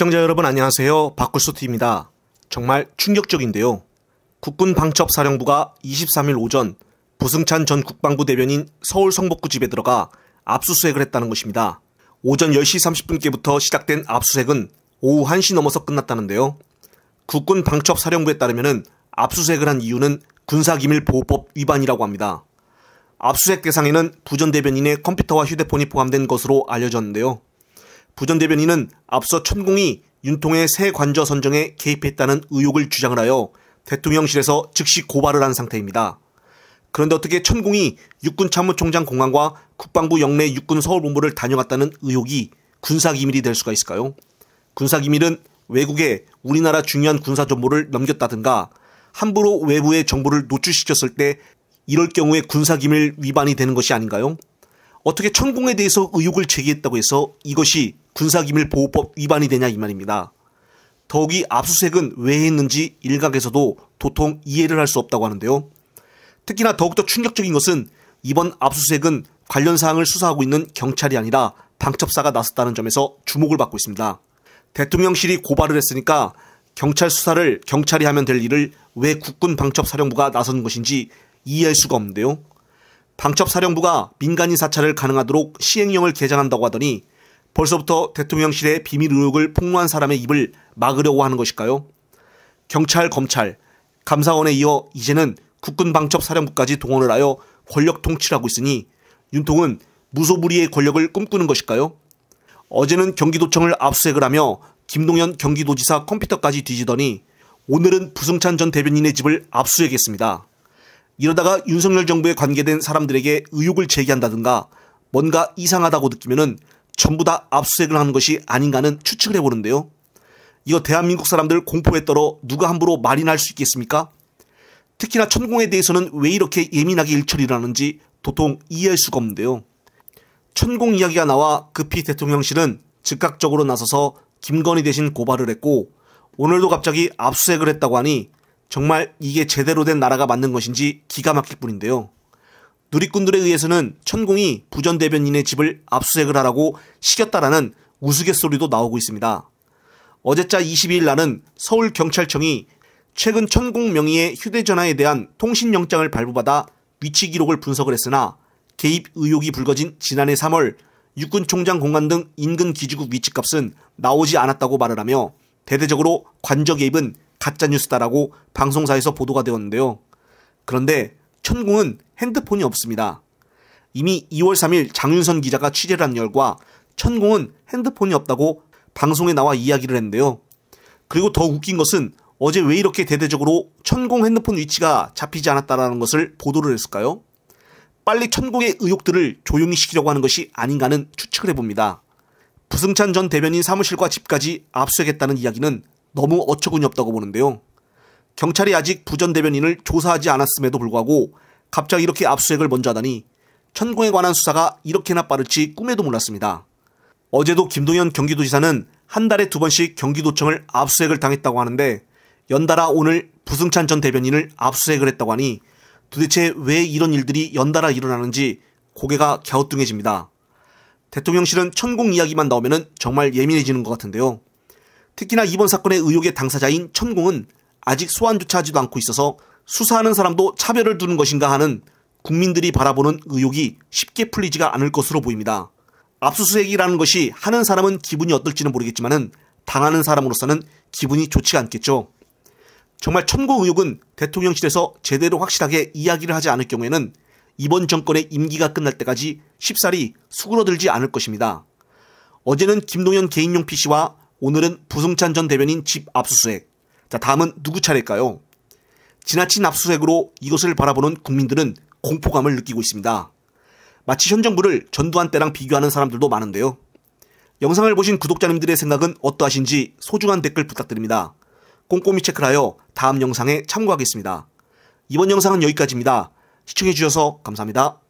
시청자 여러분 안녕하세요. 박굴소TV입니다. 정말 충격적인데요. 국군 방첩사령부가 23일 오전 부승찬 전 국방부 대변인 서울 성북구 집에 들어가 압수수색을 했다는 것입니다. 오전 10시 30분께부터 시작된 압수수색은 오후 1시 넘어서 끝났다는데요. 국군 방첩사령부에 따르면 압수수색을 한 이유는 군사기밀보호법 위반이라고 합니다. 압수수색 대상에는 부 전 대변인의 컴퓨터와 휴대폰이 포함된 것으로 알려졌는데요. 부 전 대변인은 앞서 천공이 윤통의 새 관저 선정에 개입했다는 의혹을 주장을 하여 대통령실에서 즉시 고발을 한 상태입니다. 그런데 어떻게 천공이 육군참모총장 공관과 국방부 영내 육군 서울본부를 다녀갔다는 의혹이 군사기밀이 될 수가 있을까요? 군사기밀은 외국에 우리나라 중요한 군사정보를 넘겼다든가 함부로 외부의 정보를 노출시켰을 때 이럴 경우에 군사기밀 위반이 되는 것이 아닌가요? 어떻게 천공에 대해서 의혹을 제기했다고 해서 이것이 군사기밀보호법 위반이 되냐 이 말입니다. 더욱이 압수수색은 왜 했는지 일각에서도 도통 이해를 할 수 없다고 하는데요. 특히나 더욱더 충격적인 것은 이번 압수수색은 관련 사항을 수사하고 있는 경찰이 아니라 방첩사가 나섰다는 점에서 주목을 받고 있습니다. 대통령실이 고발을 했으니까 경찰 수사를 경찰이 하면 될 일을 왜 국군 방첩사령부가 나서는 것인지 이해할 수가 없는데요. 방첩사령부가 민간인 사찰을 가능하도록 시행령을 개정한다고 하더니 벌써부터 대통령실의 비밀 의혹을 폭로한 사람의 입을 막으려고 하는 것일까요? 경찰, 검찰, 감사원에 이어 이제는 국군방첩사령부까지 동원을 하여 권력 통치를 하고 있으니 윤통은 무소불위의 권력을 꿈꾸는 것일까요? 어제는 경기도청을 압수수색을 하며 김동연 경기도지사 컴퓨터까지 뒤지더니 오늘은 부승찬 전 대변인의 집을 압수수색했습니다. 이러다가 윤석열 정부에 관계된 사람들에게 의혹을 제기한다든가 뭔가 이상하다고 느끼면은 전부 다 압수수색을 하는 것이 아닌가는 추측을 해보는데요. 이거 대한민국 사람들 공포에 떨어 누가 함부로 말이나 할 수 있겠습니까? 특히나 천공에 대해서는 왜 이렇게 예민하게 일처리를 하는지 도통 이해할 수가 없는데요. 천공 이야기가 나와 급히 대통령실은 즉각적으로 나서서 김건희 대신 고발을 했고 오늘도 갑자기 압수수색을 했다고 하니 정말 이게 제대로 된 나라가 맞는 것인지 기가 막힐 뿐인데요. 누리꾼들에 의해서는 천공이 부 전 대변인의 집을 압수수색을 하라고 시켰다라는 우스갯소리도 나오고 있습니다. 어제자 22일 날은 서울경찰청이 최근 천공 명의의 휴대전화에 대한 통신영장을 발부받아 위치 기록을 분석을 했으나 개입 의혹이 불거진 지난해 3월 육군총장 공관 등 인근 기지국 위치값은 나오지 않았다고 말을 하며 대대적으로 관저 개입은 가짜뉴스다라고 방송사에서 보도가 되었는데요. 그런데 천공은 핸드폰이 없습니다. 이미 2월 3일 장윤선 기자가 취재를 한 열과 천공은 핸드폰이 없다고 방송에 나와 이야기를 했는데요. 그리고 더 웃긴 것은 어제 왜 이렇게 대대적으로 천공 핸드폰 위치가 잡히지 않았다는 것을 보도를 했을까요? 빨리 천공의 의혹들을 조용히 시키려고 하는 것이 아닌가는 추측을 해봅니다. 부승찬 전 대변인 사무실과 집까지 압수했다는 이야기는 너무 어처구니 없다고 보는데요. 경찰이 아직 부 전 대변인을 조사하지 않았음에도 불구하고 갑자기 이렇게 압수수색을 먼저 하다니 천공에 관한 수사가 이렇게나 빠를지 꿈에도 몰랐습니다. 어제도 김동연 경기도지사는 한 달에 2번씩 경기도청을 압수수색을 당했다고 하는데 연달아 오늘 부승찬 전 대변인을 압수수색을 했다고 하니 도대체 왜 이런 일들이 연달아 일어나는지 고개가 갸우뚱해집니다. 대통령실은 천공 이야기만 나오면 정말 예민해지는 것 같은데요. 특히나 이번 사건의 의혹의 당사자인 천공은 아직 소환조차 하지도 않고 있어서 수사하는 사람도 차별을 두는 것인가 하는 국민들이 바라보는 의혹이 쉽게 풀리지가 않을 것으로 보입니다. 압수수색이라는 것이 하는 사람은 기분이 어떨지는 모르겠지만 당하는 사람으로서는 기분이 좋지가 않겠죠. 정말 천공 의혹은 대통령실에서 제대로 확실하게 이야기를 하지 않을 경우에는 이번 정권의 임기가 끝날 때까지 쉽사리 수그러들지 않을 것입니다. 어제는 김동연 개인용 PC와 오늘은 부승찬 전 대변인 집 압수수색. 자, 다음은 누구 차례일까요? 지나친 압수수색으로 이것을 바라보는 국민들은 공포감을 느끼고 있습니다. 마치 현 정부를 전두환 때랑 비교하는 사람들도 많은데요. 영상을 보신 구독자님들의 생각은 어떠하신지 소중한 댓글 부탁드립니다. 꼼꼼히 체크를 하여 다음 영상에 참고하겠습니다. 이번 영상은 여기까지입니다. 시청해주셔서 감사합니다.